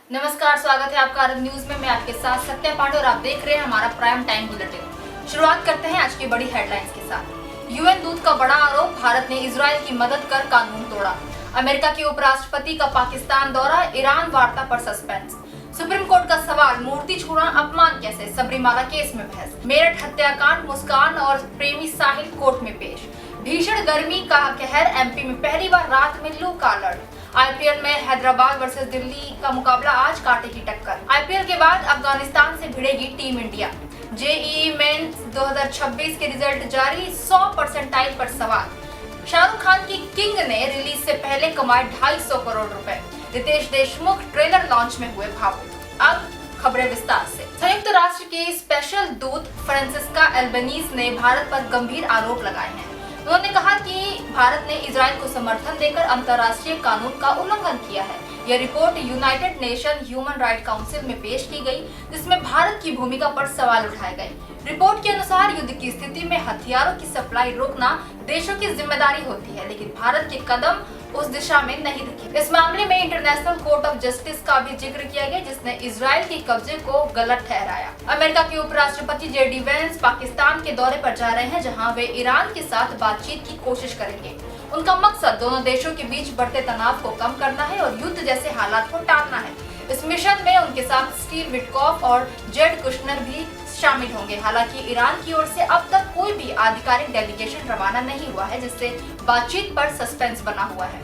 नमस्कार, स्वागत है आपका अरब न्यूज में। मैं आपके साथ सत्या पांडे और आप देख रहे हैं हमारा प्राइम टाइम बुलेटिन। शुरुआत करते हैं आज की बड़ी हेडलाइंस के साथ। यूएन दूत का बड़ा आरोप, भारत ने इजराइल की मदद कर कानून तोड़ा। अमेरिका के उपराष्ट्रपति का पाकिस्तान दौरा, ईरान वार्ता पर सस्पेंस। सुप्रीम कोर्ट का सवाल, मूर्ति छूना अपमान कैसे, सबरीमाला केस में बहस। मेरठ हत्याकांड, मुस्कान और प्रेमी साहिल कोर्ट में पेश। भीषण गर्मी का कहर, एमपी में पहली बार रात में लू का अलर्ट। आईपीएल में हैदराबाद वर्सेस दिल्ली का मुकाबला, आज काटेगी टक्कर। आईपीएल के बाद अफगानिस्तान से भिड़ेगी टीम इंडिया। जेईई मेंस 2026 के रिजल्ट जारी, 100 परसेंटाइल पर सवाल। शाहरुख खान की किंग ने रिलीज से पहले कमाए 250 करोड़ रुपए। रितेश देशमुख ट्रेलर लॉन्च में हुए भावुक। अब खबरें विस्तार से। संयुक्त राष्ट्र के स्पेशल दूत फ्रांसिस्का एल्बनीज ने भारत पर गंभीर आरोप लगाए हैं। उन्होंने कहा कि भारत ने इजराइल को समर्थन देकर अंतर्राष्ट्रीय कानून का उल्लंघन किया है। यह report United nation human right council में पेश की गई, जिसमें भारत की भूमिका पर सवाल उठाए गए। रिपोर्ट के अनुसार युद्ध की स्थिति में हथियारों की सप्लाई रोकना देशों की जिम्मेदारी होती है, लेकिन भारत के कदम उस दिशा में नहीं दिखे। इस मामले में इंटरनेशनल कोर्ट ऑफ जस्टिस का भी जिक्र किया गया, जिसने इजराइल के कब्जे को गलत ठहराया। अमेरिका के उपराष्ट्रपति जेडी वेंस पाकिस्तान के दौरे पर जा रहे हैं, जहां वे ईरान के साथ बातचीत की कोशिश करेंगे। उनका मकसद दोनों देशों के बीच बढ़ते तनाव को कम करना है और युद्ध जैसे हालात को टालना है। इस मिशन में उनके साथ स्टीव विटकॉफ और जेड कुशनर भी शामिल होंगे। हालांकि ईरान की ओर से अब तक कोई भी आधिकारिक डेलीगेशन रवाना नहीं हुआ है, जिससे बातचीत पर सस्पेंस बना हुआ है।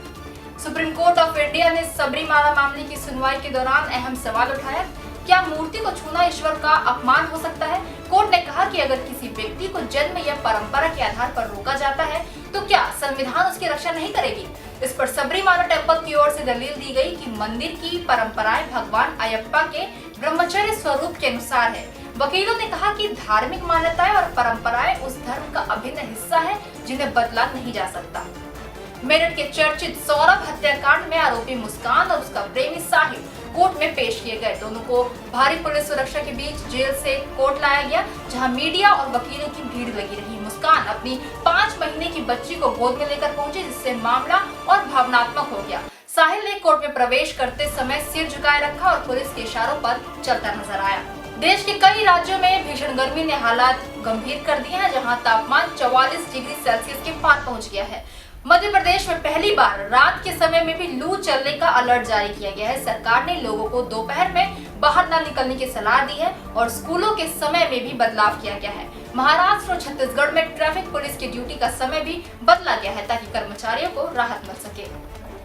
सुप्रीम कोर्ट ऑफ इंडिया ने सबरीमाला मामले की सुनवाई के दौरान अहम सवाल उठाया। क्या मूर्ति को छूना ईश्वर का अपमान हो सकता है? कोर्ट ने कहा कि अगर किसी व्यक्ति को जन्म या परंपरा के आधार पर रोका जाता है, तो क्या संविधान उसकी रक्षा नहीं करेगी? इस पर सबरीमाला टेम्पल की ओर से दलील दी गई कि मंदिर की परंपराएं भगवान अयप्पा के ब्रह्मचर्य स्वरूप के अनुसार है। वकीलों ने कहा कि धार्मिक मान्यताएं और परंपराएं उस धर्म का अभिन्न हिस्सा है, जिन्हें बदला नहीं जा सकता। मेरठ के चर्चित सौरभ हत्याकांड में आरोपी मुस्कान और उसका प्रेमी साहिल कोर्ट में पेश किए गए। दोनों को भारी पुलिस सुरक्षा के बीच जेल से कोर्ट लाया गया, जहां मीडिया और वकीलों की भीड़ लगी रही। मुस्कान अपनी 5 महीने की बच्ची को गोद में लेकर पहुंची, जिससे मामला और भावनात्मक हो गया। साहिल ने कोर्ट में प्रवेश करते समय सिर झुकाए रखा और पुलिस के इशारों पर चलता नजर आया। देश के कई राज्यों में भीषण गर्मी ने हालात गंभीर कर दिए हैं, जहां तापमान 44 डिग्री सेल्सियस के पार पहुंच गया है। मध्य प्रदेश में पहली बार रात के समय में भी लू चलने का अलर्ट जारी किया गया है। सरकार ने लोगों को दोपहर में बाहर न निकलने की सलाह दी है और स्कूलों के समय में भी बदलाव किया गया है। महाराष्ट्र और छत्तीसगढ़ में ट्रैफिक पुलिस की ड्यूटी का समय भी बदला गया है, ताकि कर्मचारियों को राहत मिल सके।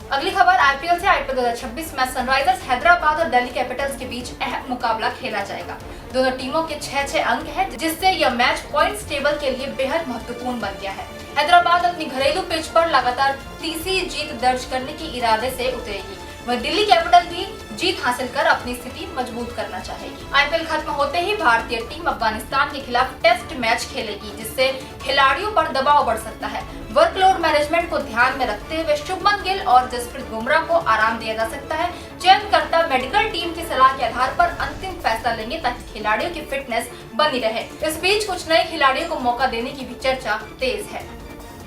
अगली खबर आईपीएल से। आईपीएल 2026 में सनराइजर्स हैदराबाद और दिल्ली कैपिटल्स के बीच अहम मुकाबला खेला जाएगा। दोनों टीमों के 6-6 अंक हैं, जिससे यह मैच पॉइंट्स टेबल के लिए बेहद महत्वपूर्ण बन गया है। हैदराबाद अपनी घरेलू पिच पर लगातार तीसरी जीत दर्ज करने के इरादे से उतरेगी। वह दिल्ली कैपिटल भी जीत हासिल कर अपनी स्थिति मजबूत करना चाहेगी। आईपीएल खत्म होते ही भारतीय टीम अफगानिस्तान के खिलाफ टेस्ट मैच खेलेगी, जिससे खिलाड़ियों पर दबाव बढ़ सकता है। वर्कलोड मैनेजमेंट को ध्यान में रखते हुए शुभमन गिल और जसप्रीत बुमराह को आराम दिया जा सकता है। चयनकर्ता मेडिकल टीम की सलाह के आधार पर अंतिम फैसला लेंगे, ताकि खिलाड़ियों की फिटनेस बनी रहे। इस बीच कुछ नए खिलाड़ियों को मौका देने की भी चर्चा तेज है।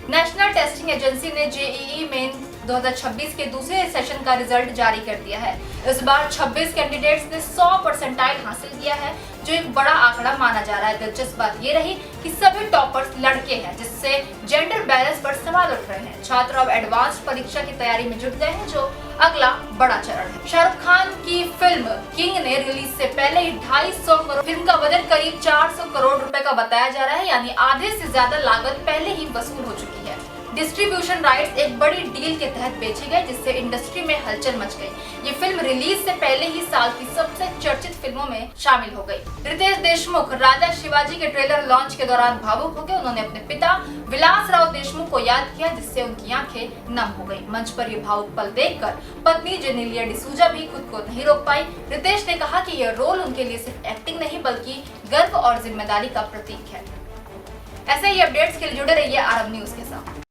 नेशनल टेस्टिंग एजेंसी ने जेईई मेन 2026 के दूसरे सेशन का रिजल्ट जारी कर दिया है। इस बार 26 कैंडिडेट्स ने 100 परसेंटाइल हासिल किया है, जो एक बड़ा आंकड़ा माना जा रहा है। दिलचस्प बात ये रही कि सभी टॉपर्स लड़के हैं, जिससे जेंडर बैलेंस पर सवाल उठ रहे हैं। छात्र अब एडवांस परीक्षा की तैयारी में जुट गए हैं, जो अगला बड़ा चरण है। शाहरुख खान की फिल्म किंग ने रिलीज से पहले ही 250 करोड़, फिल्म का बजट करीब 400 करोड़ रुपए का बताया जा रहा है, यानी आधे से ज्यादा लागत पहले ही वसूल हो चुकी है। डिस्ट्रीब्यूशन राइट्स एक बड़ी डील के तहत बेचे गए, जिससे इंडस्ट्री में हलचल मच गई। ये फिल्म रिलीज से पहले ही साल की सबसे चर्चित फिल्मों में शामिल हो गई। रितेश देशमुख राजा शिवाजी के ट्रेलर लॉन्च के दौरान भावुक हो गए। उन्होंने अपने पिता विलास राव देशमुख को याद किया, जिससे उनकी आंखें नम हो गई। मंच पर ये भावुक पल देखकर पत्नी जेनेलिया डिसूजा भी खुद को नहीं रोक पाई। रितेश ने कहा कि यह रोल उनके लिए सिर्फ एक्टिंग नहीं, बल्कि गर्व और जिम्मेदारी का प्रतीक है। ऐसे ही अपडेट्स के लिए जुड़े रहिए अरब न्यूज के साथ।